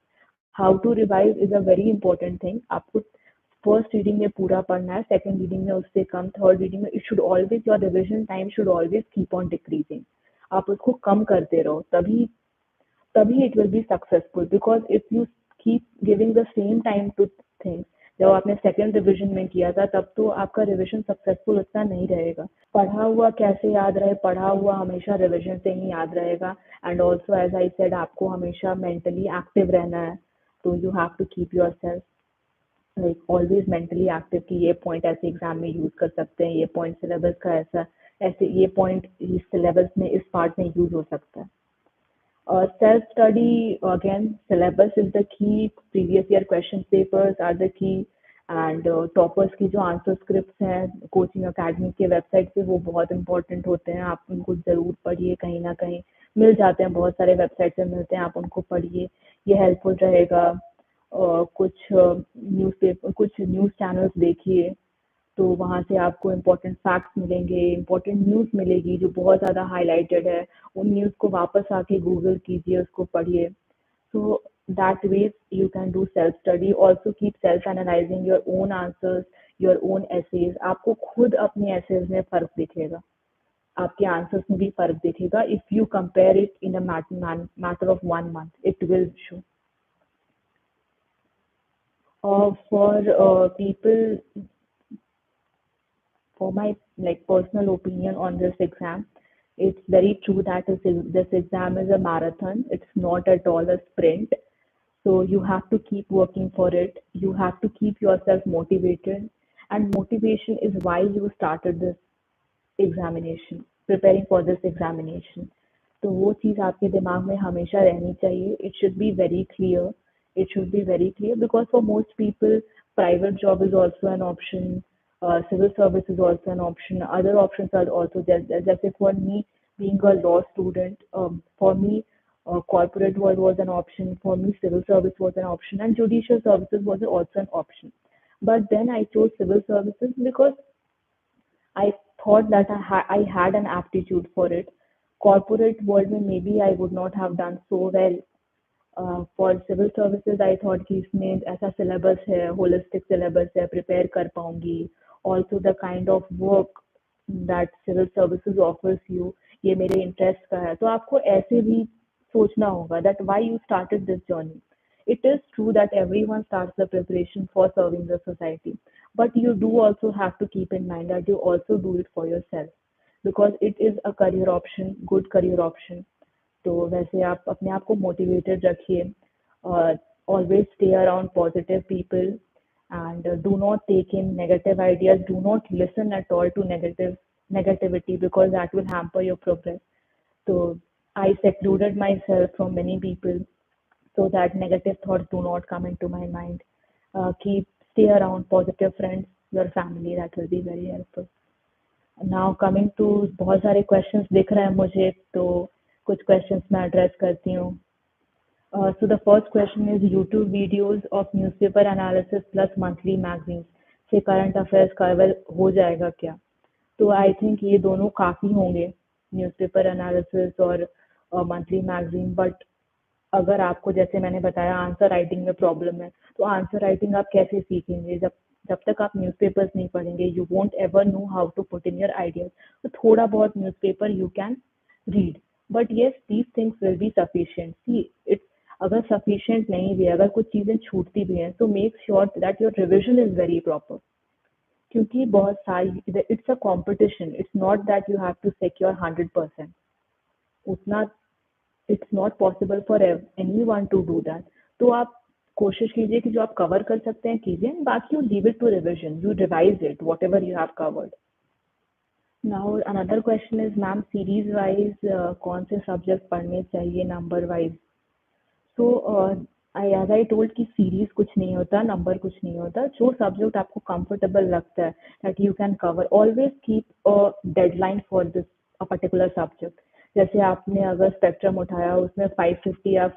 How to revise is a very important thing. आपको फर्स्ट रीडिंग में पूरा पढ़ना है, सेकंड रीडिंग में उससे कम, थर्ड रीडिंग में it should always, your revision time should always keep on decreasing. आप उसको कम करते रहो, तभी तभी it will be successful. Because if you keep giving the same time two things, जब आपने सेकंड रिविजन में किया था तब तो आपका रिविजन सक्सेसफुल उतना नहीं रहेगा। पढ़ा हुआ कैसे याद रहे? पढ़ा हुआ हमेशा रिविजन से ही याद रहेगा and also as I said आपको हमेशा मेंटली एक्टिव रहना है। तो you have to keep yourself like always mentally active कि ये पॉइंट ऐसे एग्जाम में यूज कर सकते हैं, ये पॉइंट सिलेबस का ऐसा, ऐसे ये पॉइंट इस सिलेबस में इस पार्ट में यूज हो सकता है। Self study again, syllabus is the key, previous year question papers are the key and toppers की जो आंसर स्क्रिप्ट्स हैं कोचिंग अकेडमी के वेबसाइट पे वो बहुत इंपॉर्टेंट होते हैं। आप उनको ज़रूर पढ़िए, कहीं ना कहीं मिल जाते हैं, बहुत सारे वेबसाइट पे मिलते हैं, आप उनको पढ़िए, ये हेल्पफुल रहेगा। कुछ न्यूज़पेपर, कुछ न्यूज़ चैनल्स देखिए, तो वहाँ से आपको इम्पोर्टेंट फैक्ट्स मिलेंगे, इम्पोर्टेंट न्यूज़ मिलेगी जो बहुत ज़्यादा हाईलाइटेड है। उन न्यूज़ को वापस आके गूगल कीजिए, उसको पढ़िए। So that way you can do self study. Also keep self analysing your own answers, your own essays. आपको खुद अपने एसेज में फ़र्क दिखेगा, आपके आंसर्स में भी फ़र्क दिखेगा। If you compare it in a matter of 1 month, it will show. For people, for my like personal opinion on this exam, it's very true that this exam is a marathon. It's not at all a sprint. So you have to keep working for it. You have to keep yourself motivated. And motivation is why you started this examination, preparing for this examination. तो वो चीज़ आपके दिमाग में हमेशा रहनी चाहिए। It should be very clear, it should be very clear because for most people private job is also an option, civil service is also an option, other options are also there. Just for me, being a law student, for me, corporate world was an option, for me civil service was an option, and judicial services was also an option. But then I chose civil services because I thought that I had an aptitude for it. Corporate world में maybe I would not have done so well. For civil services I thought कि इसमें ऐसा syllabus है, holistic syllabus है, prepare कर पाऊंगी. Also the kind of work that civil services offers you, ये मेरे interest का है। तो आपको ऐसे भी सोचना होगा that why you started this journey. It is true that everyone starts the preparation for serving the society, but you do also have to keep in mind that you also do it for yourself because it is a career option, good career option. तो वैसे आप अपने आप को motivated रखिए, always stay around positive people and do not take in negative ideas. Do not listen at all to negativity because that will hamper your progress. So I secluded myself from many people so that negative thoughts do not come into my mind. Stay around positive friends, your family. That will be very helpful. Now coming to बहुत सारे questions दिख रहे हैं मुझे तो कुछ questions मैं address करती हूँ. So the first question is YouTube videos of newspaper analysis plus monthly magazines से करंट अफेयर्स कवर हो जाएगा क्या? तो आई थिंक ये दोनों काफ़ी होंगे, न्यूज़पेपर एनालिसिस और मंथली मैगजीन. बट अगर आपको जैसे मैंने बताया आंसर राइटिंग में प्रॉब्लम है, तो आंसर राइटिंग आप कैसे सीखेंगे जब जब तक आप न्यूज़पेपर्स नहीं पढ़ेंगे? You won't ever know how to put in your ideas. तो थोड़ा बहुत newspaper you can read, but yes these things will be sufficient. See it's अगर सफिशिएंट नहीं भी है, अगर कुछ चीज़ें छूटती भी हैं, तो make sure that your revision is very proper. क्योंकि बहुत सारी it's a competition. It's not that you have to secure 100%. उतना it's not possible for anyone to do that. तो आप कोशिश कीजिए कि जो आप कवर कर सकते हैं कीजिए, बाकी you leave it to revision, you revise it whatever you have covered. Now another question is ma'am series wise कौन से सब्जेक्ट पढ़ने चाहिए number wise? So as I told कि सीरीज कुछ नहीं होता, नंबर कुछ नहीं होता. जो सब्जेक्ट आपको कंफर्टेबल लगता है that you can cover, always keep a deadline for this a particular subject. जैसे आपने अगर स्पेक्ट्रम उठाया, उसमें 550 या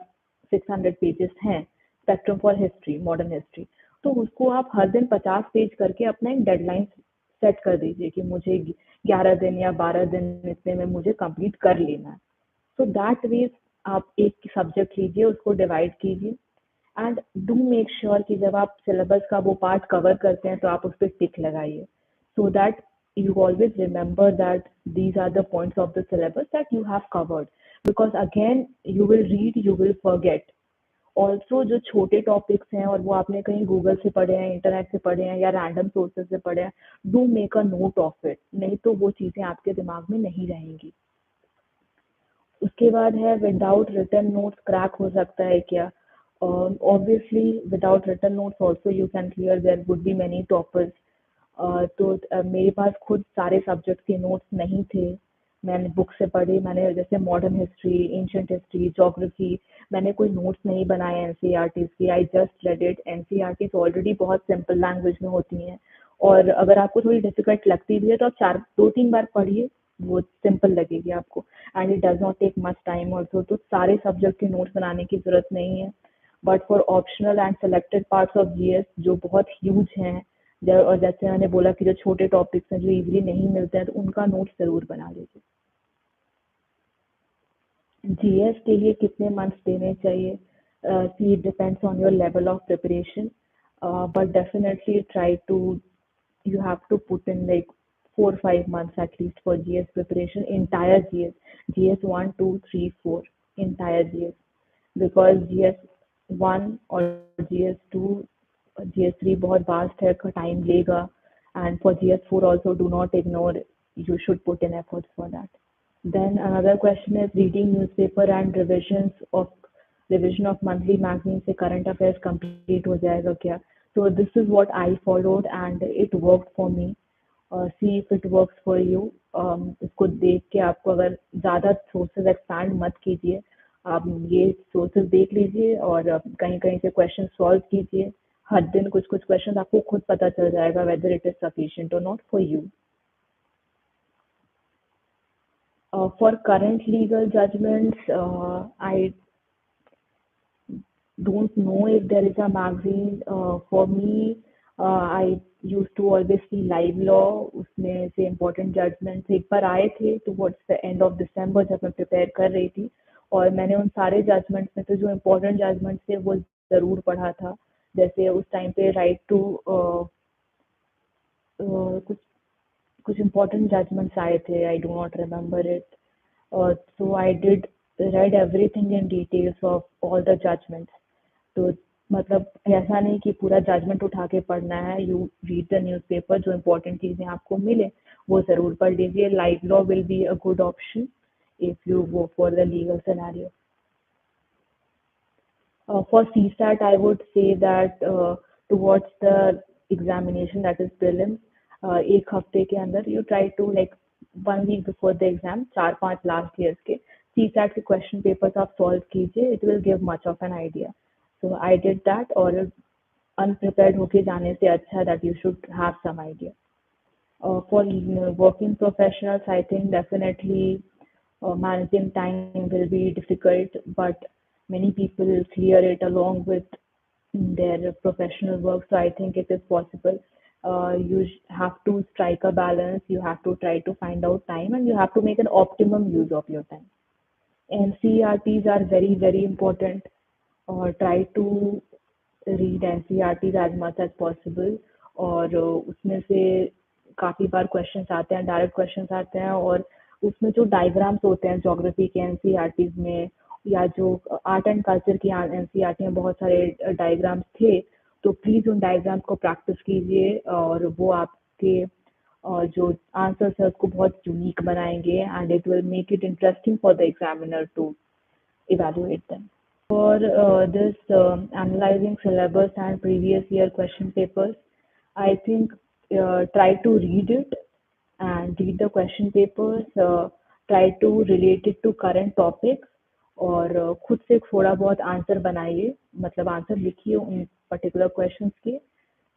600 पेजेस हैं, spectrum for history, modern history, तो उसको आप हर दिन 50 पेज करके अपना एक डेडलाइन सेट कर दीजिए कि मुझे 11 दिन या 12 दिन इतने में मुझे कंप्लीट कर लेना है. सो दैट वे आप एक सब्जेक्ट लीजिए, उसको डिवाइड कीजिए एंड डू मेक श्योर कि जब आप सिलेबस का वो पार्ट कवर करते हैं तो आप उस पर टिक लगाइए, so that you always remember that these are the points of the syllabus that you have covered, because again you will read, you will forget. Also जो छोटे टॉपिक्स हैं और वो आपने कहीं गूगल से पढ़े हैं, इंटरनेट से पढ़े हैं या रैंडम सोर्सेज से पढ़े हैं, do make a note of it, नहीं तो वो चीज़ें आपके दिमाग में नहीं रहेंगी. उसके बाद है विदाउट रिटन नोट्स क्रैक हो सकता है क्या? Obviously without written notes also you can clear, there would be many toppers. तो मेरे पास खुद सारे सब्जेक्ट के नोट्स नहीं थे. मैंने बुक से पढ़े, मैंने जैसे modern history, ancient history, geography, मैंने कोई नोट्स नहीं बनाए एनसीईआरटी की. I just read it. NCERT already बहुत सिंपल लैंग्वेज में होती हैं, और अगर आपको थोड़ी डिफिकल्ट लगती भी है तो आप 2-3 बार पढ़िए, वो सिंपल लगेगी आपको. And it does not take much time also. तो सारे सब्जेक्ट के नोट्स बनाने की जरूरत नहीं है. But for optional and selected parts of GS जो बहुत ह्यूज हैं, और जैसे मैंने बोला कि जो छोटे टॉपिक्स हैं जो इजीली नहीं मिलते हैं, तो उनका नोट्स जरूर बना लीजिए. जीएस के लिए कितने मंथ्स देने चाहिए? See it depends on your level of preparation, but definitely try to, you have to put in like 4-5 months at least for GS preparation, entire GS, GS 1, 2, 3, 4, entire GS, because GS 1 और GS 2, GS 3 बहुत vast है, time लेगा. and for GS 4 also do not ignore, you should put in efforts for that. Then another question is reading newspaper and revision of monthly magazine से current affairs complete हो जाएगा क्या? So this is what I followed and it worked for me. See if it works for you. इसको देख के आपको अगर ज़्यादा sources expand मत कीजिए, आप ये sources देख लीजिए और कहीं कहीं से question solve कीजिए. हर दिन कुछ कुछ questions आपको खुद पता चल जाएगा whether it is sufficient or not for you. For current legal judgments, I don't know if there is a magazine. For me, I used to always see Live Law. उसमें से important judgments एक बार आए थे towards the end of December जब मैं prepare कर रही थी, और मैंने उन सारे judgments में से जो important judgments थे वो ज़रूर पढ़ा था. जैसे उस टाइम पे right to कुछ कुछ important judgments आए थे. I do not remember it. So I did read everything in details of all the judgments. तो मतलब ऐसा नहीं कि पूरा जजमेंट उठा के पढ़ना है. यू रीड द न्यूज़पेपर, जो इम्पोर्टेंट चीज़ें आपको मिले वो ज़रूर पढ़ लीजिए. Live law will be a good option if you go for the legal scenario. For CSAT, I would say that towards the examination, that is prelim, एक हफ्ते के अंदर you try to like 1 week before the exam 4-5 last years के CSAT के question papers आप solve कीजिए, it will give much of an idea. So I did that, और unprepared होके जाने से अच्छा है that you should have some idea. For working professionals, I think definitely managing time will be difficult, but many people clear it along with their professional work. So I think it is possible. You have to strike a balance. You have to try to find out time, and you have to make an optimum use of your time. NCERTs are very, very important. Try to read NCERTs as much as possible, और उसमें से काफ़ी बार questions आते हैं, direct questions आते हैं, और उसमें जो डायग्राम्स होते हैं ज्योग्राफी के NCERTs में, या जो आर्ट एंड कल्चर की NCERT में बहुत सारे डायग्राम्स थे, तो प्लीज़ उन डायग्राम्स को प्रैक्टिस कीजिए, और वो आपके जो आंसर्स है उसको बहुत यूनिक बनाएंगे, and it will make it interesting for the examiner to evaluate them. For this analyzing syllabus and previous year question papers, I think try to read it and read the question papers, try to relate it to current topics, और खुद से थोड़ा बहुत answer बनाइए, मतलब answer लिखिए उन particular questions के,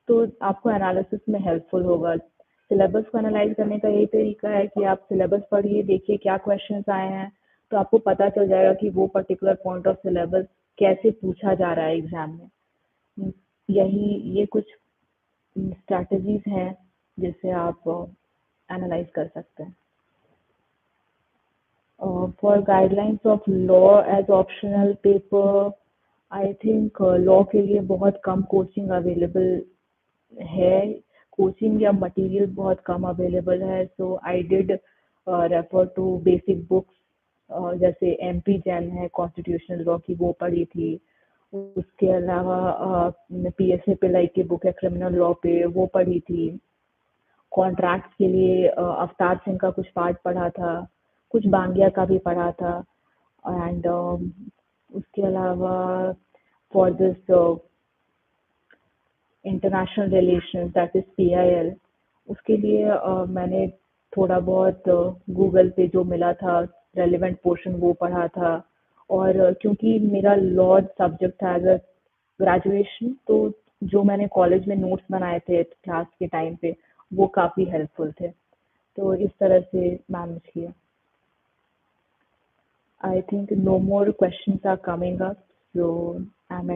तो आपको एनालिसिस में हेल्पफुल होगा. सिलेबस को एनालाइज करने का यही तरीका है कि आप सिलेबस पढ़िए, देखिए क्या क्वेश्चंस आए हैं, तो आपको पता चल जाएगा कि वो पर्टिकुलर पॉइंट ऑफ सिलेबस कैसे पूछा जा रहा है एग्जाम में. ये कुछ स्ट्रैटेजीज हैं जिससे आप एनालाइज कर सकते हैं. For guidelines of law as optional paper, I think law के लिए बहुत कम कोचिंग अवेलेबल है, कोचिंग या मटेरियल बहुत कम अवेलेबल है. So I did refer to basic books, जैसे MP जैन है कॉन्स्टिट्यूशनल लॉ की, वो पढ़ी थी. उसके अलावा PSA पिल्लाई की बुक है क्रिमिनल लॉ पे, वो पढ़ी थी. कॉन्ट्रैक्ट्स के लिए अवतार सिंह का कुछ पार्ट पढ़ा था, कुछ बांगिया का भी पढ़ा था. एंड उसके अलावा for this international relation, that is PIL, उसके लिए मैंने थोड़ा बहुत गूगल पे जो मिला था रेलिवेंट पोर्शन वो पढ़ा था. और क्योंकि मेरा लॉ सब्जेक्ट था एज अ ग्रेजुएशन, तो जो मैंने कॉलेज में नोट्स बनाए थे क्लास के टाइम पे, वो काफ़ी हेल्पफुल थे. तो इस तरह से मैनेज किया. I think no more questions are coming up, so I'm